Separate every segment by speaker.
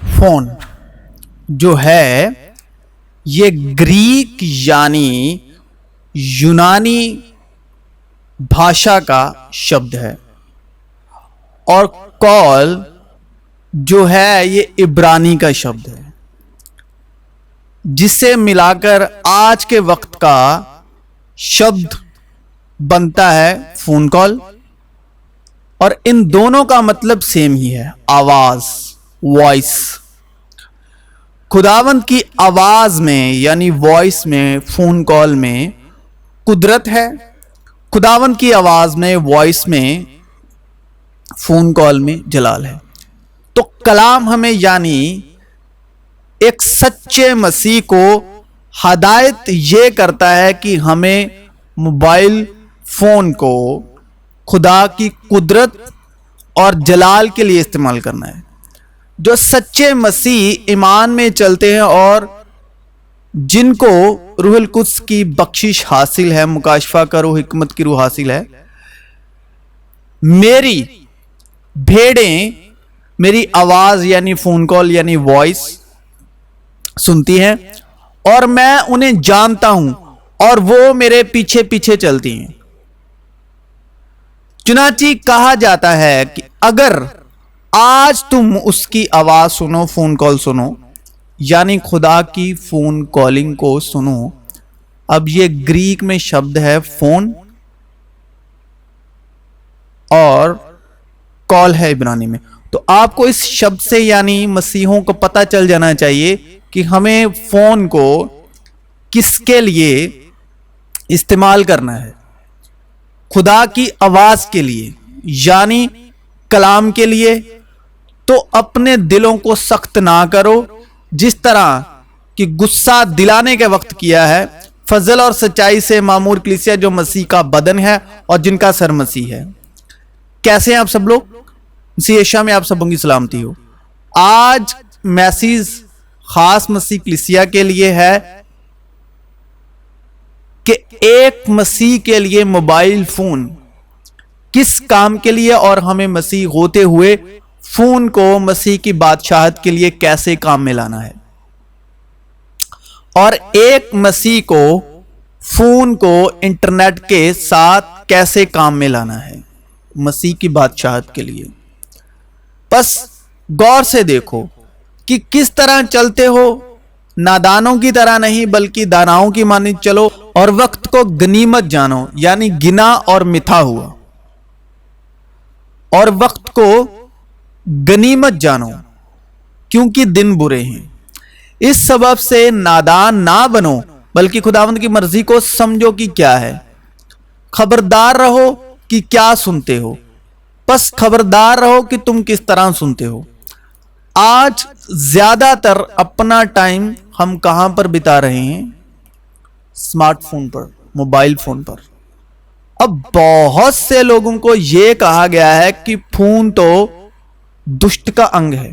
Speaker 1: Phone جو ہے یہ گریک یعنی یونانی بھاشا کا شبد ہے، اور کال جو ہے یہ عبرانی کا شبد ہے، جسے ملا کر آج کے وقت کا شبد بنتا ہے فون کال، اور ان دونوں کا مطلب سیم ہی ہے، آواز، وائس۔ خداوند کی آواز میں یعنی وائس میں، فون کال میں قدرت ہے، خداوند کی آواز میں، وائس میں، فون کال میں جلال ہے۔ تو کلام ہمیں یعنی ایک سچے مسیح کو ہدایت یہ کرتا ہے کہ ہمیں موبائل فون کو خدا کی قدرت اور جلال کے لیے استعمال کرنا ہے۔ جو سچے مسیح ایمان میں چلتے ہیں اور جن کو روح القدس کی بخشش حاصل ہے، مکاشفہ کا روح، حکمت کی روح حاصل ہے، میری بھیڑیں میری آواز یعنی فون کال یعنی وائس سنتی ہیں، اور میں انہیں جانتا ہوں اور وہ میرے پیچھے پیچھے چلتی ہیں۔ چنانچہ کہا جاتا ہے کہ اگر آج تم اس کی آواز سنو، فون کال سنو، یعنی خدا کی فون کالنگ کو سنو۔ اب یہ گریک میں شبد ہے فون، اور کال ہے عبرانی میں۔ تو آپ کو اس شبد سے یعنی مسیحوں کو پتہ چل جانا چاہیے کہ ہمیں فون کو کس کے لیے استعمال کرنا ہے۔ خدا کی آواز کے لیے یعنی کلام کے لیے۔ تو اپنے دلوں کو سخت نہ کرو، جس طرح کہ غصہ دلانے کے وقت کیا ہے، فضل اور سچائی سے معمور کلیسیا جو مسیح کا بدن ہے اور جن کا سر مسیح ہے۔ کیسے ہیں آپ سب لوگ؟ مسیح یشوع میں آپ سبوں کی سلامتی ہو۔ آج میسیج خاص مسیح کلیسیا کے لیے ہے کہ ایک مسیح کے لیے موبائل فون کس کام کے لیے، اور ہمیں مسیح ہوتے ہوئے فون کو مسیح کی بادشاہت کے لیے کیسے کام میں لانا ہے، اور ایک مسیح کو فون کو انٹرنیٹ کے ساتھ کیسے کام میں لانا ہے مسیح کی بادشاہت کے لیے۔ بس غور سے دیکھو کہ کس طرح چلتے ہو، نادانوں کی طرح نہیں بلکہ داناؤں کی مانند چلو، اور وقت کو غنیمت جانو یعنی گنا اور متھا ہوا، اور وقت کو غنیمت جانو کیونکہ دن برے ہیں۔ اس سبب سے نادان نہ بنو بلکہ خداوند کی مرضی کو سمجھو کہ کیا ہے۔ خبردار رہو کہ کیا سنتے ہو، بس خبردار رہو کہ تم کس طرح سنتے ہو۔ آج زیادہ تر اپنا ٹائم ہم کہاں پر بتا رہے ہیں؟ اسمارٹ فون پر، موبائل فون پر۔ اب بہت سے لوگوں کو یہ کہا گیا ہے کہ فون تو دشت کا انگ ہے،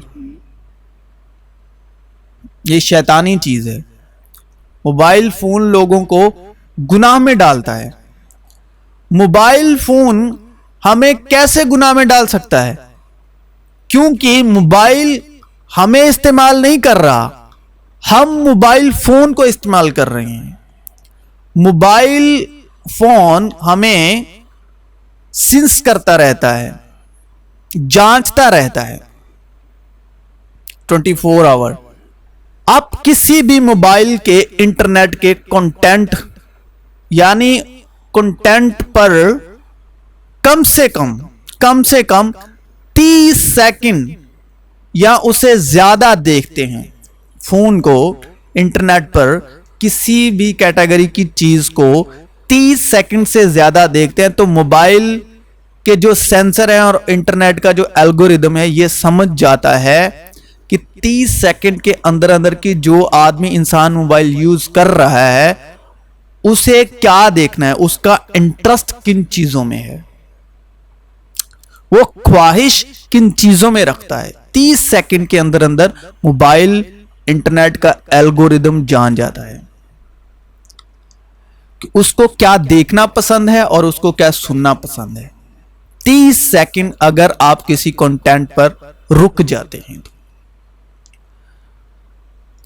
Speaker 1: یہ شیطانی چیز ہے۔ موبائل فون لوگوں کو گناہ میں ڈالتا ہے۔ موبائل فون ہمیں کیسے گناہ میں ڈال سکتا ہے؟ کیونکہ موبائل ہمیں استعمال نہیں کر رہا، ہم موبائل فون کو استعمال کر رہے ہیں۔ موبائل فون ہمیں سینس کرتا رہتا ہے، جانچتا رہتا ہے 24 آور۔ آپ کسی بھی موبائل کے انٹرنیٹ کے کنٹینٹ یعنی کنٹینٹ پر کم سے کم 30 سیکنڈ یا اسے زیادہ دیکھتے ہیں۔ فون کو انٹرنیٹ پر کسی بھی کیٹیگری کی چیز کو 30 سیکنڈ سے زیادہ دیکھتے ہیں تو موبائل کے جو سینسر ہیں اور انٹرنیٹ کا جو الگوریدم ہے یہ سمجھ جاتا ہے کہ 30 سیکنڈ کے اندر کی جو آدمی انسان موبائل یوز کر رہا ہے اسے کیا دیکھنا ہے، اس کا انٹرسٹ کن چیزوں میں ہے، وہ خواہش کن چیزوں میں رکھتا ہے۔ 30 سیکنڈ کے اندر موبائل انٹرنیٹ کا الگوریدم جان جاتا ہے کہ اس کو کیا دیکھنا پسند ہے اور اس کو کیا سننا پسند ہے۔ 30 سیکنڈ اگر آپ کسی کنٹینٹ پر رک جاتے ہیں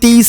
Speaker 1: 30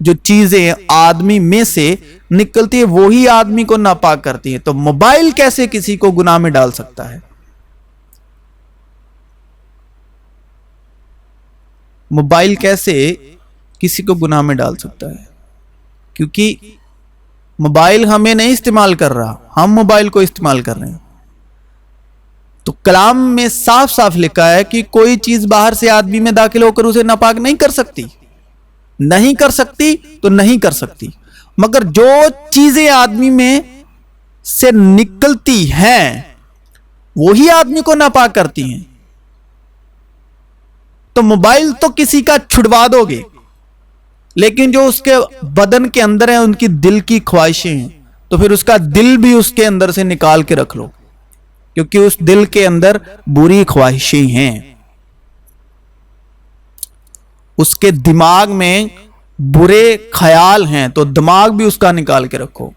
Speaker 1: جو چیزیں آدمی میں سے نکلتی ہے وہی آدمی کو ناپاک کرتی ہیں. تو موبائل کیسے کسی کو گناہ میں ڈال سکتا ہے؟ موبائل کیسے کسی کو گناہ میں ڈال سکتا ہے؟ کیونکہ موبائل ہمیں نہیں استعمال کر رہا، ہم موبائل کو استعمال کر رہے ہیں. تو کلام میں صاف صاف لکھا ہے کہ کوئی چیز باہر سے آدمی میں داخل ہو کر اسے ناپاک نہیں کر سکتی. نہیں کر سکتی تو نہیں کر سکتی، مگر جو چیزیں آدمی میں سے نکلتی ہیں وہی آدمی کو ناپاک کرتی ہیں. تو موبائل تو کسی کا چھڑوا دو گے، لیکن جو اس کے بدن کے اندر ہیں ان کی دل کی خواہشیں ہیں، تو پھر اس کا دل بھی اس کے اندر سے نکال کے رکھ لو، کیونکہ اس دل کے اندر بری خواہشیں ہیں. اس کے دماغ میں برے خیال ہیں تو دماغ بھی اس کا نکال کے رکھو،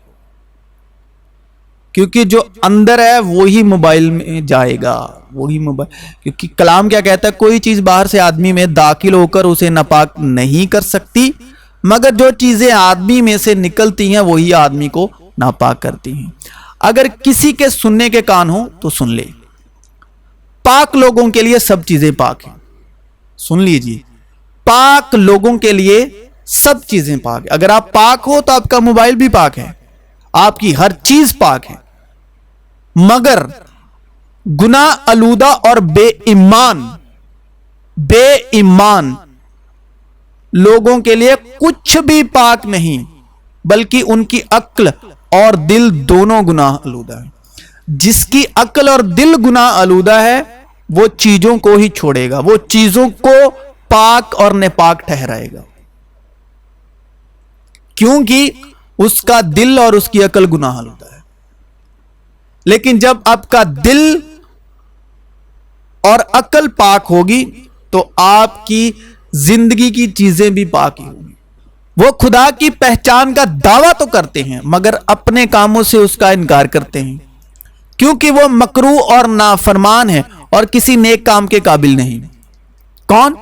Speaker 1: کیونکہ جو اندر ہے وہی موبائل میں جائے گا. وہی موبائل، کیونکہ کلام کیا کہتا ہے؟ کوئی چیز باہر سے آدمی میں داخل ہو کر اسے ناپاک نہیں کر سکتی، مگر جو چیزیں آدمی میں سے نکلتی ہیں وہی آدمی کو ناپاک کرتی ہیں. اگر کسی کے سننے کے کان ہوں تو سن لے. پاک لوگوں کے لیے سب چیزیں پاک ہیں. سن لیجیے، پاک لوگوں کے لیے سب چیزیں پاک ہیں. اگر آپ پاک ہو تو آپ کا موبائل بھی پاک ہے، آپ کی ہر چیز پاک ہے. مگر گناہ آلودہ اور بے ایمان لوگوں کے لیے کچھ بھی پاک نہیں، بلکہ ان کی عقل اور دل دونوں گناہ آلودہ ہے. جس کی عقل اور دل گناہ آلودہ ہے وہ چیزوں کو ہی چھوڑے گا، وہ چیزوں کو پاک اور ناپاک ٹھہرائے گا، کیونکہ اس کا دل اور اس کی عقل گناہ آلودہ ہے. لیکن جب آپ کا دل اور عقل پاک ہوگی تو آپ کی زندگی کی چیزیں بھی پاک ہی ہوگی. وہ خدا کی پہچان کا دعویٰ تو کرتے ہیں مگر اپنے کاموں سے اس کا انکار کرتے ہیں، کیونکہ وہ مکروہ اور نافرمان ہے اور کسی نیک کام کے قابل نہیں. کون؟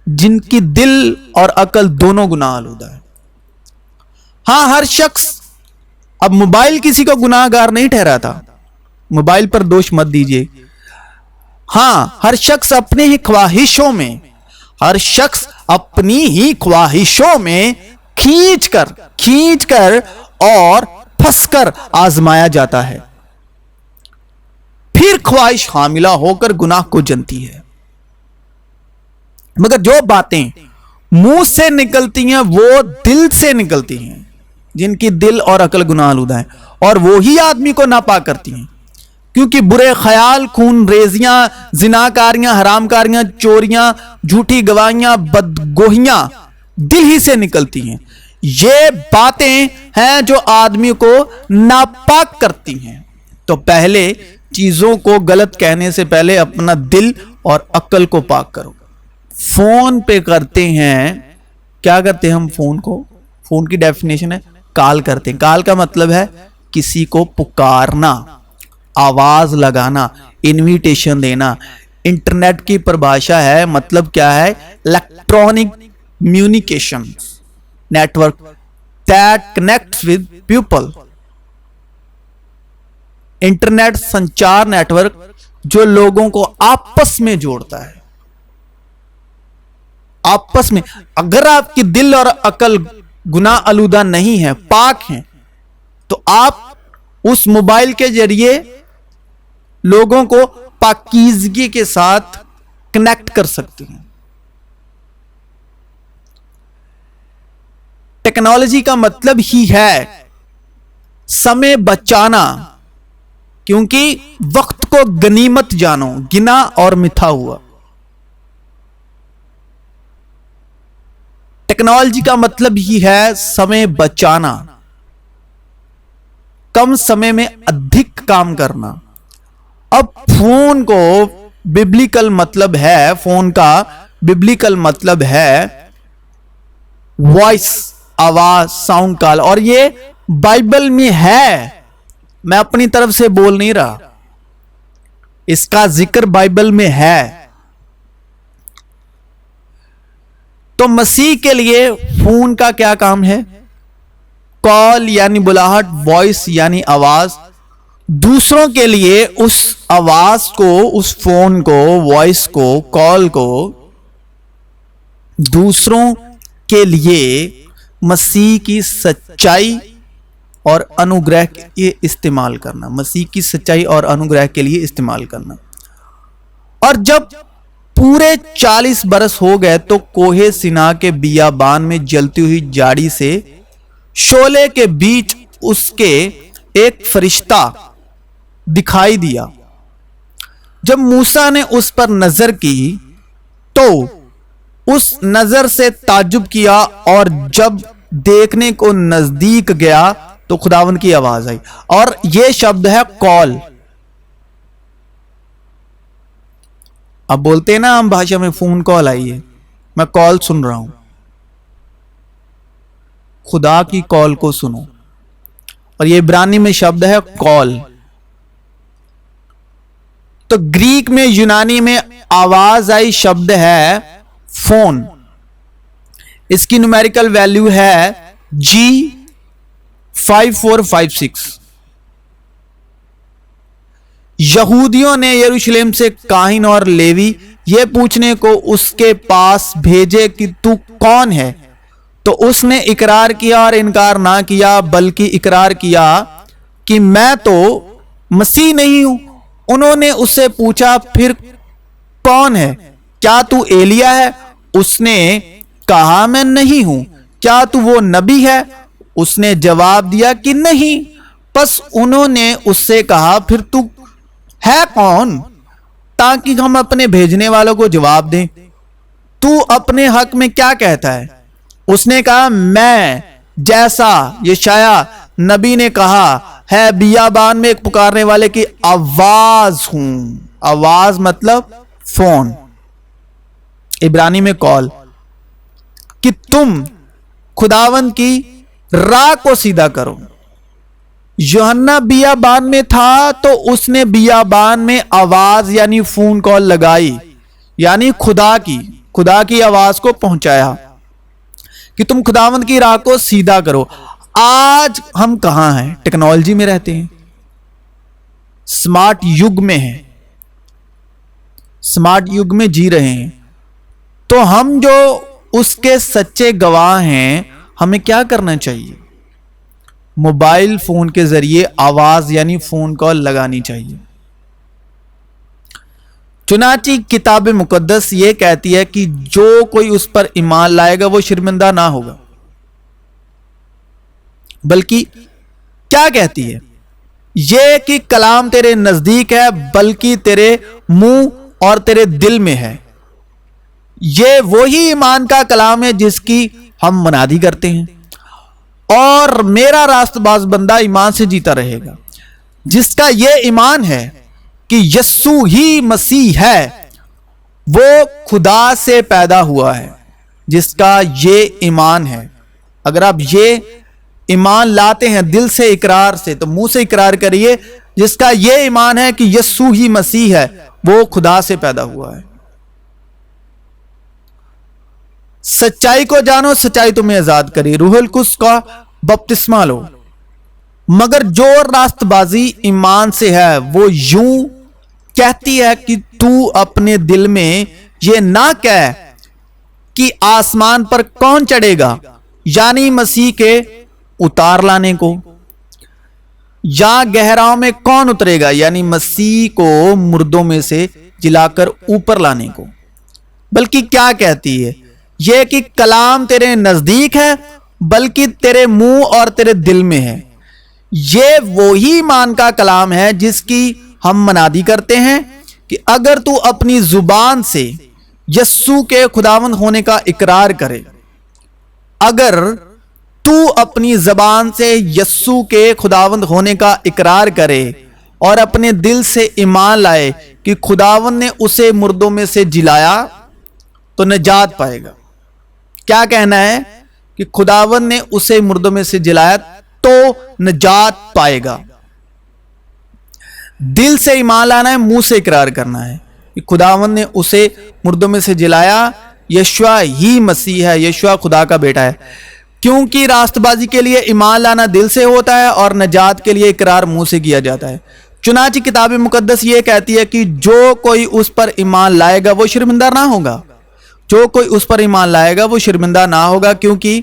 Speaker 1: جن کی دل اور عقل دونوں گناہ آلودہ ہے. ہاں، ہر شخص، اب موبائل کسی کو گناہ گار نہیں ٹھہراتا، موبائل پر دوش مت دیجئے. ہاں، ہر شخص اپنے ہی خواہشوں میں، ہر شخص اپنی ہی خواہشوں میں کھینچ کر اور پھنس کر آزمایا جاتا ہے، پھر خواہش حاملہ ہو کر گناہ کو جنتی ہے. مگر جو باتیں منہ سے نکلتی ہیں وہ دل سے نکلتی ہیں، جن کی دل اور عقل گناہ آلودہ ہیں، اور وہی آدمی کو ناپاک کرتی ہیں. کیونکہ برے خیال، خون ریزیاں، زناکاریاں، حرام کاریاں، چوریاں، جھوٹی گواہیاں، بدگوہیاں دل ہی سے نکلتی ہیں. یہ باتیں ہیں جو آدمی کو ناپاک کرتی ہیں. تو پہلے چیزوں کو غلط کہنے سے پہلے اپنا دل اور عقل کو پاک کرو. فون پہ کرتے ہیں، کیا کرتے ہیں ہم؟ فون کی ڈیفینیشن ہے کال کرتے ہیں. کال کا مطلب ہے کسی کو پکارنا، آواز لگانا، انویٹیشن دینا. انٹرنیٹ کی پربھاشا ہے، مطلب کیا ہے؟ Electronic communication network that connects with people. Internet سنچار نیٹورک جو لوگوں کو آپس میں جوڑتا ہے. آپس میں اگر آپ کی دل اور عقل گناہ آلودہ نہیں ہے، پاک ہیں، تو آپ اس موبائل کے ذریعے لوگوں کو پاکیزگی کے ساتھ کنیکٹ کر سکتے ہیں. ٹیکنالوجی کا مطلب ہی ہے سمے بچانا، کیونکہ وقت کو غنیمت جانو، گنا اور مٹھا ہوا. ٹیکنالوجی کا مطلب ہی ہے سمے بچانا، کم سمے میں ادھک کام کرنا. اب فون کو ببلیکل مطلب ہے، فون کا ببلیکل مطلب ہے وائس، آواز، ساؤنڈ کال، اور یہ بائبل میں ہے. میں اپنی طرف سے بول نہیں رہا، اس کا ذکر بائبل میں ہے. تو مسیح کے لیے فون کا کیا کام ہے؟ کال یعنی بلاہٹ، وائس یعنی آواز، دوسروں کے لیے اس آواز کو، اس فون کو، وائس کو، کال کو دوسروں کے لیے مسیح کی سچائی اور انوگرہ کے لیے استعمال کرنا، مسیح کی سچائی اور انوگرہ کے لیے استعمال کرنا۔ اور جب پورے 40 برس ہو گئے تو کوہ سینا کے بیابان میں جلتی ہوئی جاڑی سے شعلے کے بیچ اس کے ایک فرشتہ دکھائی دیا۔ جب موسیٰ نے اس پر نظر کی تو اس نظر سے تعجب کیا، اور جب دیکھنے کو نزدیک گیا تو خداوند کی آواز آئی، اور یہ شبد ہے کال۔ اب بولتے ہیں نا عام بھاشا میں فون کال آئی ہے، میں کال سن رہا ہوں، خدا کی کال کو سنو، اور یہ عبرانی میں شبد ہے کال۔ تو گریک میں، یونانی میں آواز آئی شبد ہے فون، اس کی نومیریکل ویلیو ہے G5456۔ یہودیوں نے یروشلم سے کاہن اور لیوی یہ پوچھنے کو اس کے پاس بھیجے کہ تو کون ہے، تو اس نے اقرار کیا اور انکار نہ کیا، بلکہ اقرار کیا کہ میں تو مسیح نہیں ہوں۔ انہوں نے اس سے پوچھا پھر کون ہے؟ کیا تو ایلیا ہے؟ اس نے کہا میں نہیں ہوں۔ کیا تو وہ نبی ہے؟ اس نے جواب دیا کہ نہیں۔ پس انہوں نے اس سے کہا پھر تو ہے کون، تاکہ ہم اپنے بھیجنے والوں کو جواب دیں۔ تو اپنے حق میں کیا کہتا ہے؟ اس نے کہا میں جیسا یشعیاہ نبی نے کہا ہے بیابان میں ایک پکارنے والے کی آواز ہوں۔ آواز مطلب فون، عبرانی میں کال، کہ تم خداوند کی راہ کو سیدھا کرو۔ یوحنا بیابان میں تھا تو اس نے بیابان میں آواز یعنی فون کال لگائی، یعنی خدا کی آواز کو پہنچایا کہ تم خداوند کی راہ کو سیدھا کرو۔ آج ہم کہاں ہیں؟ ٹیکنالوجی میں رہتے ہیں، سمارٹ یگ میں ہیں، سمارٹ یگ میں جی رہے ہیں۔ تو ہم جو اس کے سچے گواہ ہیں، ہمیں کیا کرنا چاہیے؟ موبائل فون کے ذریعے آواز یعنی فون کال لگانی چاہیے۔ چنانچہ کتاب مقدس یہ کہتی ہے کہ جو کوئی اس پر ایمان لائے گا وہ شرمندہ نہ ہوگا، بلکہ کیا کہتی ہے؟ یہ کہ کلام تیرے نزدیک ہے، بلکہ تیرے منہ اور تیرے دل میں ہے۔ یہ وہی ایمان کا کلام ہے جس کی ہم منادی کرتے ہیں، اور میرا راست باز بندہ ایمان سے جیتا رہے گا، جس کا یہ ایمان ہے کہ یسوع ہی مسیح ہے، وہ خدا سے پیدا ہوا ہے۔ جس کا یہ ایمان ہے، اگر آپ یہ ایمان لاتے ہیں دل سے، اقرار سے، تو منہ سے اقرار کریے، جس کا یہ ایمان ہے کہ یسوع ہی مسیح ہے، وہ خدا سے پیدا ہوا ہے۔ سچائی کو جانو، سچائی تمہیں آزاد کرے، روح القدس کا بپتسمہ لو۔ مگر جو راست بازی ایمان سے ہے وہ یوں کہتی ہے کہ تو اپنے دل میں یہ نہ کہہ کہ آسمان پر کون چڑھے گا، یعنی مسیح کے اتار لانے کو، یا گہراؤں میں کون اترے گا، یعنی مسیح کو مردوں میں سے جلا کر اوپر لانے کو، بلکہ کیا کہتی ہے؟ یہ کہ کلام تیرے نزدیک ہے، بلکہ تیرے منہ اور تیرے دل میں ہے۔ یہ وہی ایمان کا کلام ہے جس کی ہم منادی کرتے ہیں کہ اگر تو اپنی زبان سے یسوع کے خداوند ہونے کا اقرار کرے، اگر تو اپنی زبان سے یسوع کے خداوند ہونے کا اقرار کرے اور اپنے دل سے ایمان لائے کہ خداوند نے اسے مردوں میں سے جلایا، تو نجات پائے گا۔ کیا کہنا ہے؟ کہ خداوند نے اسے مردوں میں سے جلایا تو نجات پائے گا۔ دل سے ایمان لانا ہے، منہ سے اقرار کرنا ہے کہ خداوند نے اسے مردوں میں سے جلایا، یشوع ہی مسیح ہے, یشوع خدا کا بیٹا ہے. کیونکہ راست بازی کے لیے ایمان لانا دل سے ہوتا ہے اور نجات کے لیے اقرار منہ سے کیا جاتا ہے. چنانچہ کتاب مقدس یہ کہتی ہے کہ جو کوئی اس پر ایمان لائے گا وہ شرمندہ نہ ہوگا. جو کوئی اس پر ایمان لائے گا وہ شرمندہ نہ ہوگا, کیونکہ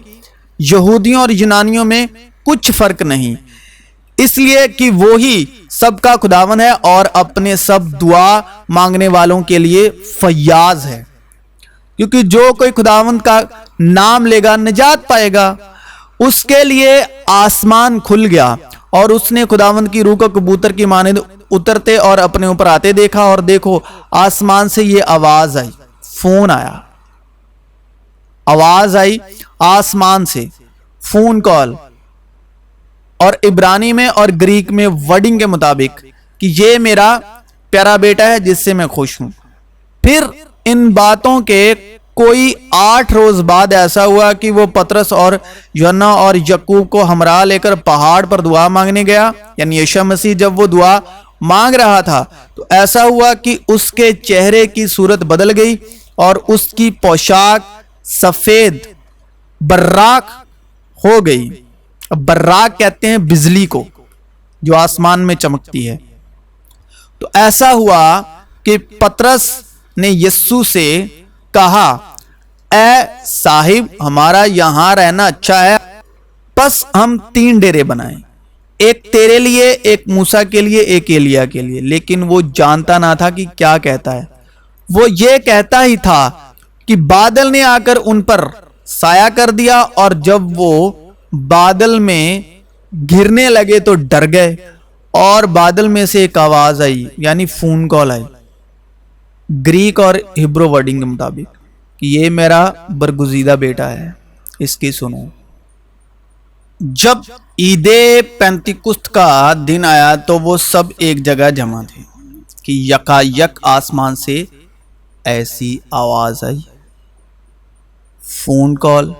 Speaker 1: یہودیوں اور یونانیوں میں کچھ فرق نہیں, اس لیے کہ وہی سب کا خداوند ہے اور اپنے سب دعا مانگنے والوں کے لیے فیاض ہے. کیونکہ جو کوئی خداوند کا نام لے گا نجات پائے گا. اس کے لیے آسمان کھل گیا اور اس نے خداوند کی روح کو کبوتر کی مانند اترتے اور اپنے اوپر آتے دیکھا, اور دیکھو آسمان سے یہ آواز آئی, فون آیا, آواز آئی آسمان سے, فون کال, اور عبرانی میں اور گریک میں ورڈنگ کے مطابق کہ یہ میرا پیارا بیٹا ہے جس سے میں خوش ہوں. پھر ان باتوں کے کوئی 8 روز بعد ایسا ہوا کہ وہ پطرس اور یوحنا اور یعقوب کو ہمراہ لے کر پہاڑ پر دعا مانگنے گیا. یعنی یشوع مسیح جب وہ دعا مانگ رہا تھا تو ایسا ہوا کہ اس کے چہرے کی صورت بدل گئی اور اس کی پوشاک سفید براق ہو گئی. براق کہتے ہیں بجلی کو جو آسمان میں چمکتی ہے. تو ایسا ہوا کہ پطرس نے یسوع سے کہا, اے صاحب ہمارا یہاں رہنا اچھا ہے, بس ہم 3 ڈیرے بنائیں, ایک تیرے لیے, ایک موسیٰ کے لیے, ایک ایلیا کے لیے. لیکن وہ جانتا نہ تھا کہ کیا کہتا ہے. وہ یہ کہتا ہی تھا کہ بادل نے آ کر ان پر سایہ کر دیا, اور جب وہ بادل میں گرنے لگے تو ڈر گئے, اور بادل میں سے ایک آواز آئی, یعنی فون کال آئی گریک اور ہبرو ورڈنگ کے مطابق کہ یہ میرا برگزیدہ بیٹا ہے, اس کی سنو. جب عید پینتیکست کا دن آیا تو وہ سب ایک جگہ جمع تھے کہ یکایک آسمان سے ایسی آواز آئی, فون کال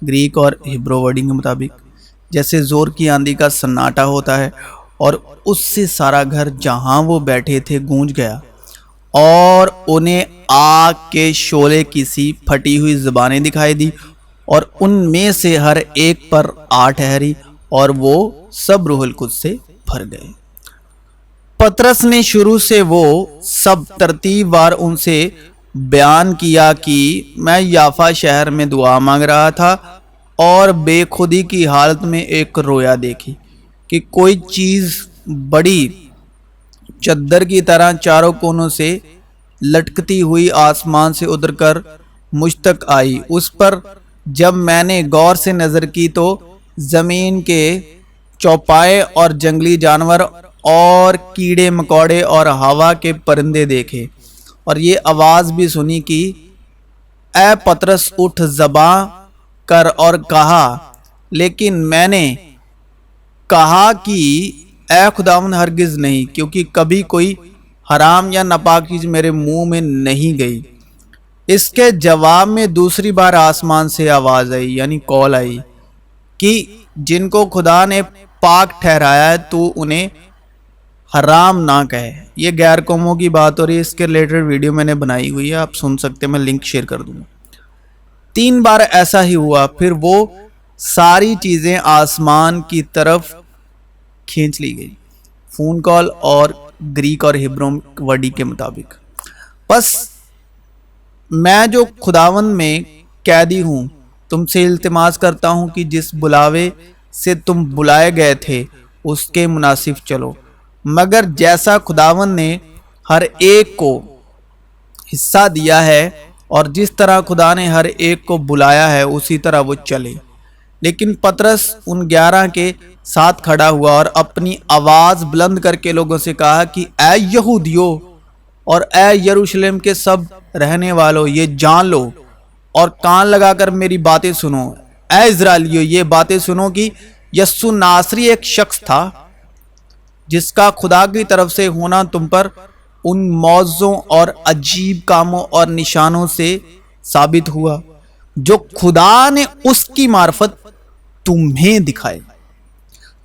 Speaker 1: گریک اور ہبرو ورڈنگ کے مطابق جیسے زور کی آندھی کا سناٹا ہوتا ہے, اور اس سے سارا گھر جہاں وہ بیٹھے تھے گونج گیا, اور انہیں آگ کے شعلے کی سی پھٹی ہوئی زبانیں دکھائی دی, اور ان میں سے ہر ایک پر آ ٹھہری, اور وہ سب روح القدس سے بھر گئے. پطرس نے شروع سے وہ سب ترتیب وار ان سے بیان کیا کہ میں یافا شہر میں دعا مانگ رہا تھا اور بے خودی کی حالت میں ایک رویا دیکھی کہ کوئی چیز بڑی چادر کی طرح چاروں کونوں سے لٹکتی ہوئی آسمان سے اتر کر مجھ تک آئی. اس پر جب میں نے غور سے نظر کی تو زمین کے چوپائے اور جنگلی جانور اور کیڑے مکوڑے اور ہوا کے پرندے دیکھے, اور یہ آواز بھی سنی کہ اے پطرس اٹھ زباں کر اور کہا. لیکن میں نے کہا کہ اے خداوند ہرگز نہیں, کیونکہ کبھی کوئی حرام یا ناپاک چیز میرے منہ میں نہیں گئی. اس کے جواب میں دوسری بار آسمان سے آواز آئی, یعنی کال آئی کہ جن کو خدا نے پاک ٹھہرایا ہے تو انہیں حرام نہ کہے. یہ غیر قوموں کی بات ہو رہی ہے, اس کے ریلیٹڈ ویڈیو میں نے بنائی ہوئی ہے, آپ سن سکتے ہیں, میں لنک شیئر کر دوں گا. 3 بار ایسا ہی ہوا, پھر وہ ساری چیزیں آسمان کی طرف کھینچ لی گئی, فون کال اور گریک اور ہبرو ورڈی کے مطابق. بس میں جو خداوند میں قیدی ہوں تم سے التماس کرتا ہوں کہ جس بلاوے سے تم بلائے گئے تھے اس کے مناسب چلو, مگر جیسا خداوند نے ہر ایک کو حصہ دیا ہے اور جس طرح خدا نے ہر ایک کو بلایا ہے اسی طرح وہ چلے. لیکن پطرس ان 11 کے ساتھ کھڑا ہوا اور اپنی آواز بلند کر کے لوگوں سے کہا کہ اے یہودیو اور اے یروشلم کے سب رہنے والوں, یہ جان لو اور کان لگا کر میری باتیں سنو. اے اسرائیلیو, یہ باتیں سنو کہ یسوع ناصری ایک شخص تھا جس کا خدا کی طرف سے ہونا تم پر ان معجزوں اور عجیب کاموں اور نشانوں سے ثابت ہوا جو خدا نے اس کی معرفت تمہیں دکھائے.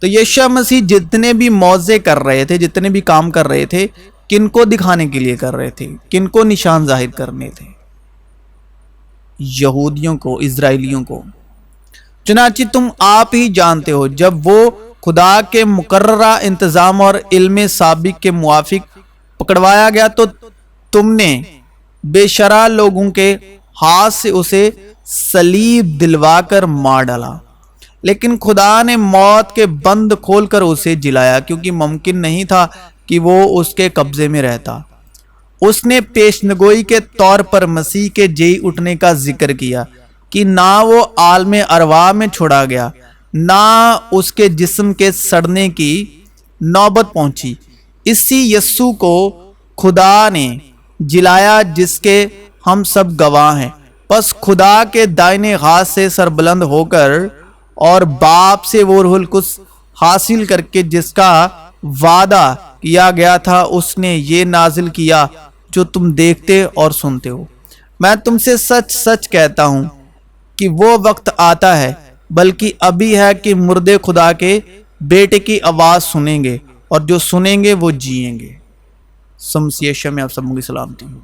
Speaker 1: تو یشوع مسیح جتنے بھی معجزے کر رہے تھے, جتنے بھی کام کر رہے تھے, کن کو دکھانے کے لیے کر رہے تھے, کن کو نشان ظاہر کرنے تھے؟ یہودیوں کو، اسرائیلیوں کو۔ چنانچہ تم آپ ہی جانتے ہو جب وہ خدا کے مقررہ انتظام اور علم سابق کے موافق پکڑوایا گیا تو تم نے بے شرع لوگوں کے ہاتھ سے اسے صلیب دلوا کر مار ڈالا، لیکن خدا نے موت کے بند کھول کر اسے جلایا، کیونکہ ممکن نہیں تھا کہ وہ اس کے قبضے میں رہتا۔ اس نے پیشنگوئی کے طور پر مسیح کے جی اٹھنے کا ذکر کیا کہ نہ وہ عالم ارواح میں چھوڑا گیا، نہ اس کے جسم کے سڑنے کی نوبت پہنچی۔ اسی یسوع کو خدا نے جلایا جس کے ہم سب گواہ ہیں۔ پس خدا کے دائنے ہاتھ سے سربلند ہو کر اور باپ سے وہ روح القدس حاصل کر کے جس کا وعدہ کیا گیا تھا، اس نے یہ نازل کیا جو تم دیکھتے اور سنتے ہو۔ میں تم سے سچ سچ کہتا ہوں کہ وہ وقت آتا ہے، بلکہ ابھی ہے، کہ مردے خدا کے بیٹے کی آواز سنیں گے، اور جو سنیں گے وہ جئیں گے۔ سمسیہ میں آپ سب کی سلامتی ہو۔